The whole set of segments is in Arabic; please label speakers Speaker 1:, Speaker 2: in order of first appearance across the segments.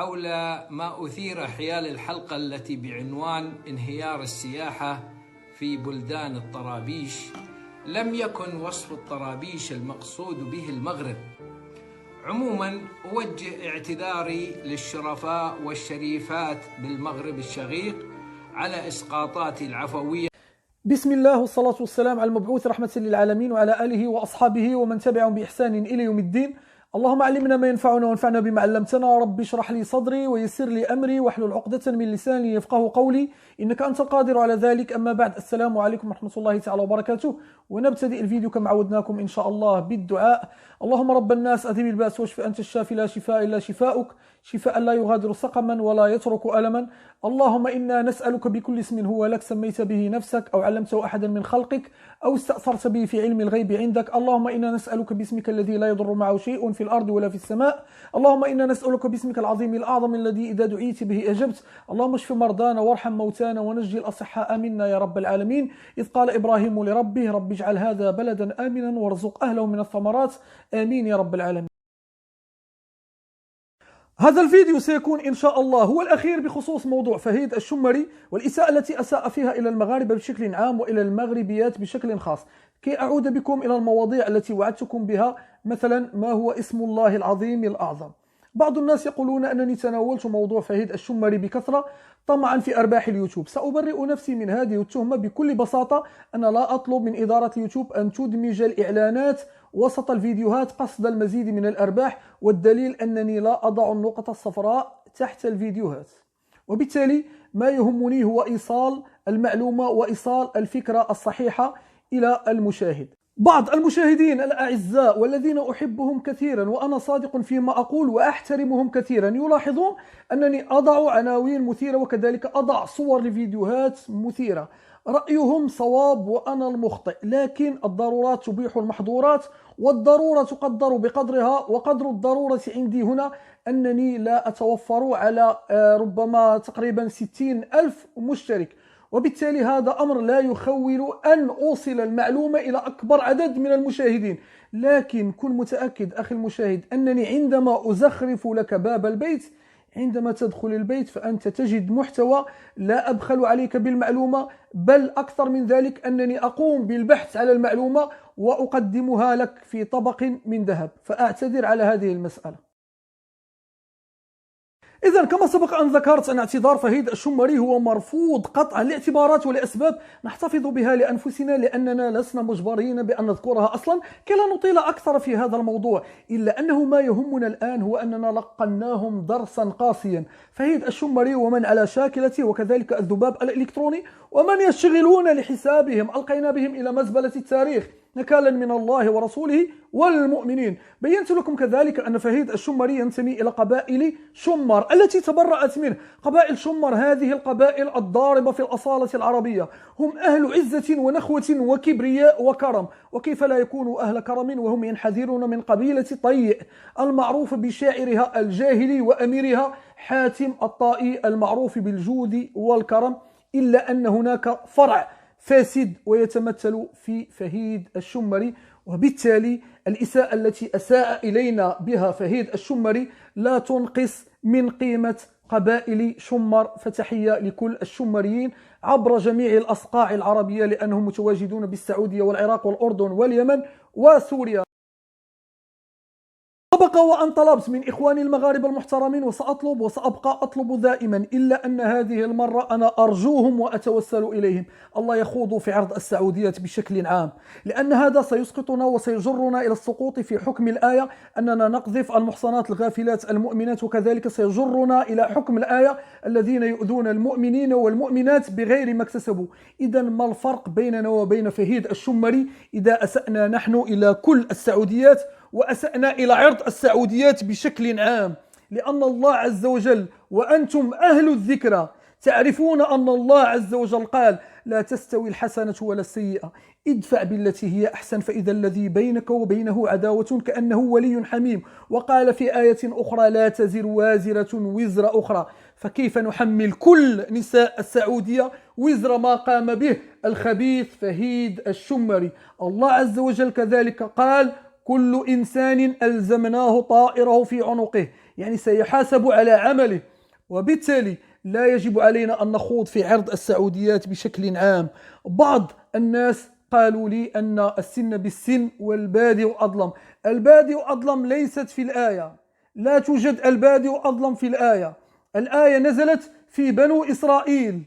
Speaker 1: حول ما أثير حيال الحلقة التي بعنوان انهيار السياحة في بلدان الطرابيش. لم يكن وصف الطرابيش المقصود به المغرب. عموما أوجه اعتذاري للشرفاء والشريفات بالمغرب الشقيق على إسقاطاتي العفوية.
Speaker 2: بسم الله والصلاة والسلام على المبعوث رحمة للعالمين وعلى آله وأصحابه ومن تبعهم بإحسان إلى يوم الدين. اللهم علمنا ما ينفعنا وانفعنا بما علمتنا. رب اشرح لي صدري ويسر لي أمري واحلل عقدة من لساني يفقه قولي إنك أنت القادر على ذلك. أما بعد، السلام عليكم ورحمة الله تعالى وبركاته. ونبتدئ الفيديو كما عودناكم إن شاء الله بالدعاء. اللهم رب الناس أذهب البأس واشف أنت الشافي لا شفاء إلا شفاؤك، شفاء لا يغادر سقما ولا يترك ألما. اللهم إنا نسألك بكل اسم هو لك سميت به نفسك أو علمته أحدا من خلقك أو استأثرت به في علم الغيب عندك. اللهم إنا نسألك باسمك الذي لا يضر معه شيء في الأرض ولا في السماء. اللهم إنا نسألك باسمك العظيم الأعظم الذي إذا دعيت به أجبت. اللهم اشف مرضانا وارحم موتانا ونجي الأصحاء منا يا رب العالمين. إذ قال إبراهيم لربه رب اجعل هذا بلدا آمنا وارزق أهله من الثمرات آمين يا رب العالمين. هذا الفيديو سيكون إن شاء الله هو الأخير بخصوص موضوع فهيد الشمري والإساءة التي أساء فيها إلى المغاربة بشكل عام وإلى المغربيات بشكل خاص، كي أعود بكم إلى المواضيع التي وعدتكم بها. مثلا، ما هو اسم الله العظيم الأعظم؟ بعض الناس يقولون أنني تناولت موضوع فهيد الشمري بكثرة طمعا في أرباح اليوتيوب. سأبرئ نفسي من هذه التهمة بكل بساطة. أنا لا أطلب من إدارة اليوتيوب أن تدمج الإعلانات وسط الفيديوهات قصد المزيد من الأرباح، والدليل أنني لا أضع النقطة الصفراء تحت الفيديوهات. وبالتالي ما يهمني هو إيصال المعلومة وإيصال الفكرة الصحيحة إلى المشاهد. بعض المشاهدين الأعزاء والذين أحبهم كثيرا وأنا صادق فيما أقول وأحترمهم كثيرا يلاحظون أنني أضع عناوين مثيرة وكذلك أضع صور لفيديوهات مثيرة. رأيهم صواب وأنا المخطئ، لكن الضرورات تبيح المحظورات والضرورة تقدر بقدرها، وقدر الضرورة عندي هنا أنني لا أتوفر على ربما تقريبا 60,000 مشترك، وبالتالي هذا أمر لا يخول أن أوصل المعلومة إلى أكبر عدد من المشاهدين. لكن كن متأكد أخي المشاهد أنني عندما أزخرف لك باب البيت، عندما تدخل البيت فأنت تجد محتوى لا أبخل عليك بالمعلومة، بل أكثر من ذلك أنني أقوم بالبحث على المعلومة وأقدمها لك في طبق من ذهب. فأعتذر على هذه المسألة. إذن كما سبق أن ذكرت أن اعتذار فهيد الشمري هو مرفوض قطعا لاعتبارات ولأسباب نحتفظ بها لأنفسنا، لأننا لسنا مجبرين بأن نذكرها أصلا كي لا نطيل أكثر في هذا الموضوع. إلا أنه ما يهمنا الآن هو أننا لقناهم درسا قاسيا. فهيد الشمري ومن على شاكلته وكذلك الذباب الإلكتروني ومن يشتغلون لحسابهم ألقينا بهم إلى مزبلة التاريخ نكالا من الله ورسوله والمؤمنين. بينت لكم كذلك أن فهيد الشمري ينتمي إلى قبائل شمر التي تبرأت منه. قبائل شمر هذه القبائل الضاربة في الأصالة العربية، هم أهل عزة ونخوة وكبرياء وكرم. وكيف لا يكونوا أهل كرم وهم ينحدرون من قبيلة طيء المعروف بشاعرها الجاهلي وأميرها حاتم الطائي المعروف بالجود والكرم. إلا أن هناك فرع فاسد ويتمثل في فهيد الشمري، وبالتالي الإساءة التي أساء إلينا بها فهيد الشمري لا تنقص من قيمة قبائل شمر. فتحية لكل الشمريين عبر جميع الأصقاع العربية، لأنهم متواجدون بالسعودية والعراق والأردن واليمن وسوريا. سبق وأن طلبت من إخواني المغاربة المحترمين وسأطلب وسأبقى أطلب دائما، إلا أن هذه المرة أنا أرجوهم وأتوسل إليهم الله يخوضوا في عرض السعوديات بشكل عام، لأن هذا سيسقطنا وسيجرنا إلى السقوط في حكم الآية أننا نقذف المحصنات الغافلات المؤمنات، وكذلك سيجرنا إلى حكم الآية الذين يؤذون المؤمنين والمؤمنات بغير ما اكتسبوا. إذا ما الفرق بيننا وبين فهيد الشمري إذا أسأنا نحن إلى كل السعوديات وأسأنا إلى عرض السعوديات بشكل عام؟ لأن الله عز وجل وأنتم أهل الذكرى تعرفون أن الله عز وجل قال لا تستوي الحسنة ولا السيئة، ادفع بالتي هي أحسن فإذا الذي بينك وبينه عداوة كأنه ولي حميم. وقال في آية أخرى لا تزر وازرة وزر أخرى. فكيف نحمل كل نساء السعودية وزر ما قام به الخبيث فهيد الشمري؟ الله عز وجل كذلك قال كل إنسان ألزمناه طائره في عنقه، يعني سيحاسب على عمله، وبالتالي لا يجب علينا أن نخوض في عرض السعوديات بشكل عام. بعض الناس قالوا لي أن السن بالسن والبادئ أظلم. البادئ أظلم ليست في الآية، لا توجد البادئ أظلم في الآية. الآية نزلت في بنو إسرائيل،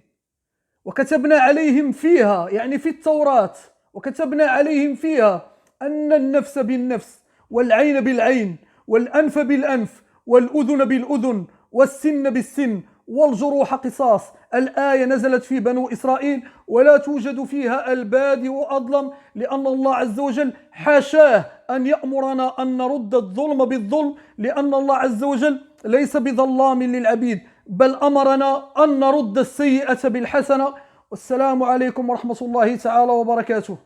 Speaker 2: وكتبنا عليهم فيها، يعني في التوراة، وكتبنا عليهم فيها أن النفس بالنفس والعين بالعين والأنف بالأنف والأذن بالأذن والسن بالسن والجروح قصاص. الآية نزلت في بنو إسرائيل ولا توجد فيها البادئ أظلم، لأن الله عز وجل حاشاه أن يأمرنا أن نرد الظلم بالظلم، لأن الله عز وجل ليس بظلام للعبيد، بل أمرنا أن نرد السيئة بالحسنة. والسلام عليكم ورحمة الله تعالى وبركاته.